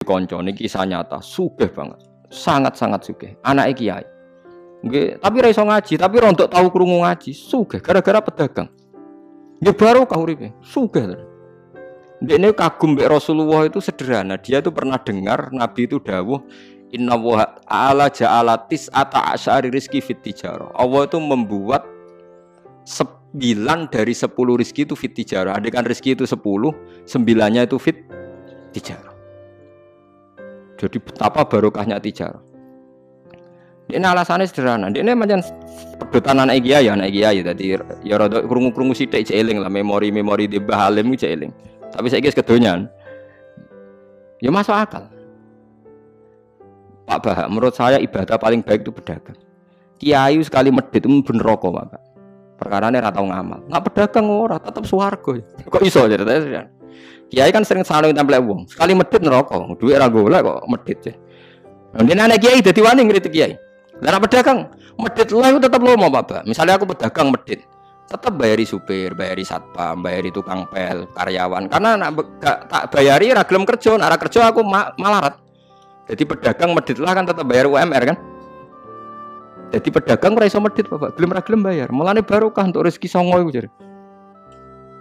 kanca niki kisah nyata, sugih banget. Sangat-sangat sugih. Anake kiai. Nggih, tapi ra iso ngaji, tapi rontok tahu krungu ngaji, sugih gara-gara pedagang. Nggih barokah uripe, sugih. Ndekne kagum mbek Rasulullah itu sederhana. Dia itu pernah dengar Nabi itu dawuh, "Inna wa ta'ala ja'ala tis'ata asyari rizki fit tijarah." Allah itu membuat 9 dari 10 rizki itu fit tijarah. Andai kan rizki itu 10, 9-nya itu fit tijarah. Jadi betapa barokahnya tijarah. Ini alasannya sederhana. Ini macam pedotan anak kiai tadi ya rada krungu-krungu sithik eling lah memori-memori di Mbah Halim ku eling. Tapi saiki wis kedonyan. Ya masuk akal. Pak Bah, menurut saya ibadah paling baik itu pedagang. Kiai sekali medhit itu ben neraka, Pak. Perkarane ra tau ngamal. Nek pedagang ora tetep swarga. Kok iso ceritanya? Kiai kan sering saling templek wong. Sekali medhit neraka, duit ra golek kok medhit. Ndene anak kiai dadi wani ngritik kiai. Lah pedagang medhit lah itu tetep lomo, Pak Bah. Misalnya aku pedagang medhit, tetap bayari supir, bayari satpam, bayari tukang pel, karyawan. Karena gak tak bayari ra gelem kerja, nek ra kerja aku malarat. Jadi pedagang medhit lah kan tetap bayar UMR kan. Jadi pedagang ora iso medhit, Bapak. Gelem ra gelem bayar. Mulane barokah untuk rezeki songo iku jare.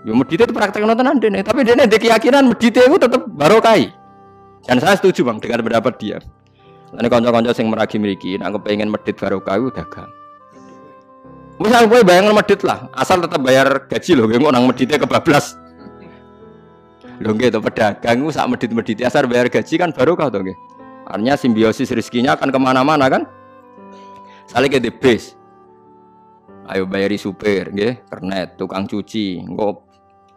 Yo medhit itu praktekno tenan dene, tapi dene ndek keyakinan medhit itu tetap barokah. Dan saya setuju, Bang, dengan pendapat dia. Lane kanca-kanca sing meragi mriki, nek kepengin medhit barokah iku dagang. Misal kowe bayang medhit lah, asal tetap bayar gaji lho, nggih nang medhite kebablas. Lho nggih to pedagang ku sak medhit-medhite asal bayar gaji kan barokah to nggih. Artinya simbiosis rezekinya akan kemana-mana kan? Saling ke bis. Ayo bayari supir, nggih, kernet, tukang cuci, engko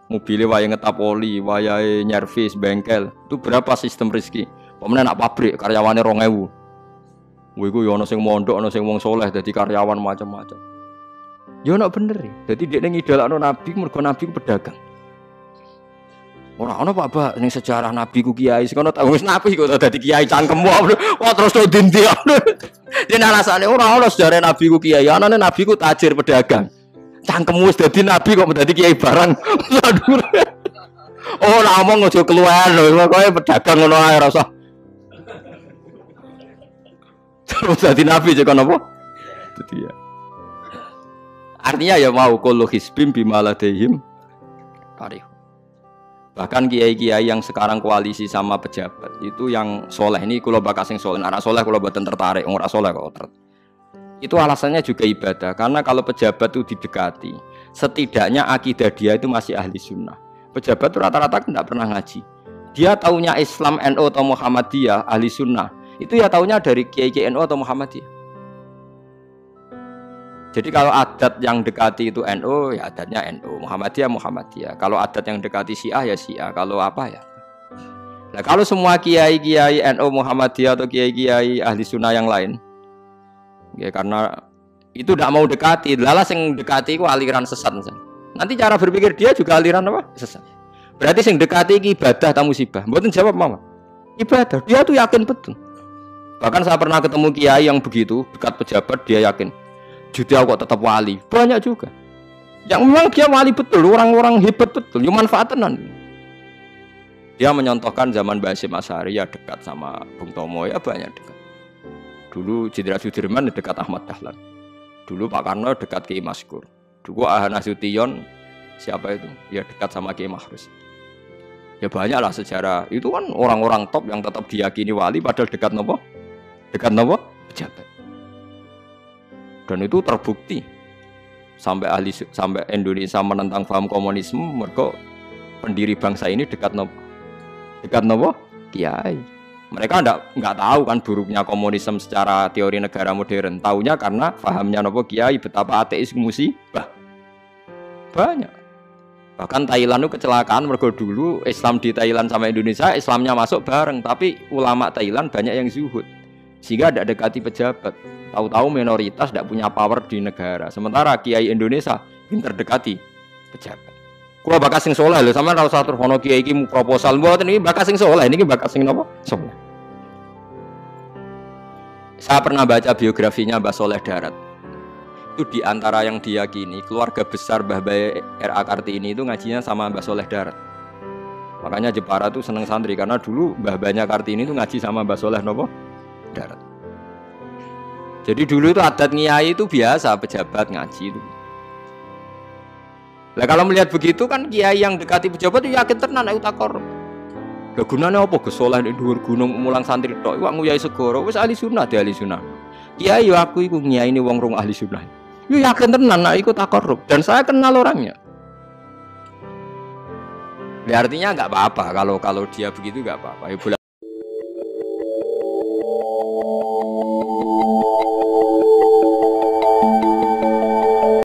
mobile wayahe ngetap oli, wayahe nyervis bengkel. Itu berapa sistem rezeki? Pemene nak pabrik karyawane 2000. Kuwi ku yo ana sing mondok, ana sing wong soleh dadi karyawan macam-macam. Ya ana bener e. Dadi dekne ngidolakno nabi mergo nabi ku pedagang. Ora ana Pak Ba ning sejarah nabi ku kiai sing ana tak wis nabi kok dadi kiai cangkemmu. Wah terus to dinti. Yen alasane ora ana sejarah nabi ku kiai, anane nabi ku tajir pedagang. Cangkemmu wis dadi nabi kok dadi kiai barang. Oh, ora omong aja keluar lho, kowe pedagang ngono ae ora usah. Terus dadi nabi cek napa? Dadi ya. Artinya ya mau kullu hisbim bimaladehim karih. Bahkan kiai-kiai yang sekarang koalisi sama pejabat itu yang soleh ini kula bakal sing soleh, anak soleh kula mboten tertarik, ora soleh kok. Itu alasannya juga ibadah karena kalau pejabat itu didekati, setidaknya akidah dia itu masih ahli sunnah. Pejabat itu rata-rata kan tidak pernah ngaji. Dia taunya Islam NU atau Muhammadiyah ahli sunnah. Itu ya taunya dari kiai-kiai NU atau Muhammadiyah. Jadi kalau adat yang dekati itu NU, ya adatnya NU, Muhammadiyah, Muhammadiyah. Kalau adat yang dekati Syiah, ya Syiah. Kalau apa ya? Nah, kalau semua kiai-kiai NU, Muhammadiyah atau kiai-kiai ahli sunnah yang lain, ya karena itu tidak mau dekati, lala sing dekati itu aliran sesat. Nanti cara berpikir dia juga aliran apa? Sesat. Berarti sing dekati itu ibadah atau musibah? Mboten jawab mama. Ibadah. Dia tuh yakin betul. Bahkan saya pernah ketemu kiai yang begitu dekat pejabat, dia yakin. Jadi aku kok tetap wali, banyak juga. Yang memang dia wali betul, orang-orang hebat betul, yang manfaatan. Dia menyontohkan zaman Mbah Hasyim Asy'ari ya dekat sama Bung Tomo ya banyak dekat. Dulu Jenderal Sudirman dekat Ahmad Dahlan. Dulu Pak Karno dekat Kiai Maskur. Dulu Ahmad Nasution siapa itu? Ya dekat sama Kiai Mahrus. Ya banyaklah sejarah. Itu kan orang-orang top yang tetap diyakini wali padahal dekat nopo? Dekat nopo? Pejabat. Dan itu terbukti sampai Indonesia menentang paham komunisme mereka pendiri bangsa ini dekat nopo kiai. Mereka nggak tahu kan buruknya komunisme secara teori negara modern, taunya karena pahamnya nopo kiai betapa ateis musibah banyak. Bahkan Thailand itu kecelakaan mereka dulu Islam di Thailand sama Indonesia Islamnya masuk bareng, tapi ulama Thailand banyak yang zuhud sehingga tidak dekati pejabat. Tahu-tahu minoritas tidak punya power di negara. Sementara kiai Indonesia pinter dekati pejabat. Kula bakas sing soleh lho, sampean ora usah terus ono kiai iki proposal mboten iki bakas sing soleh, niki bakas sing napa? Soleh. Saya pernah baca biografinya Mbah Soleh Darat. Itu di antara yang diyakini keluarga besar Mbah Bae R.A. Kartini itu ngajinya sama Mbah Soleh Darat. Makanya Jepara tuh seneng santri karena dulu mbah-mbahnya Kartini tuh ngaji sama Mbah Soleh nopo darat. Jadi dulu itu adat ngiyai itu biasa pejabat ngaji itu. Lah kalau melihat begitu kan kiai yang dekati pejabat itu yakin tenan nek utakor. Lah gunane apa Gus Soleh nek dhuwur gunung mulang santri tok iku nguyai segoro wis ahli sunnah di ahli sunnah. Kiai yo aku iku ngiyaine wong rong ahli sunnah. Yo yakin tenan nek iku takorup dan saya kenal orangnya. Ya artinya enggak apa-apa kalau dia begitu enggak apa-apa. Ya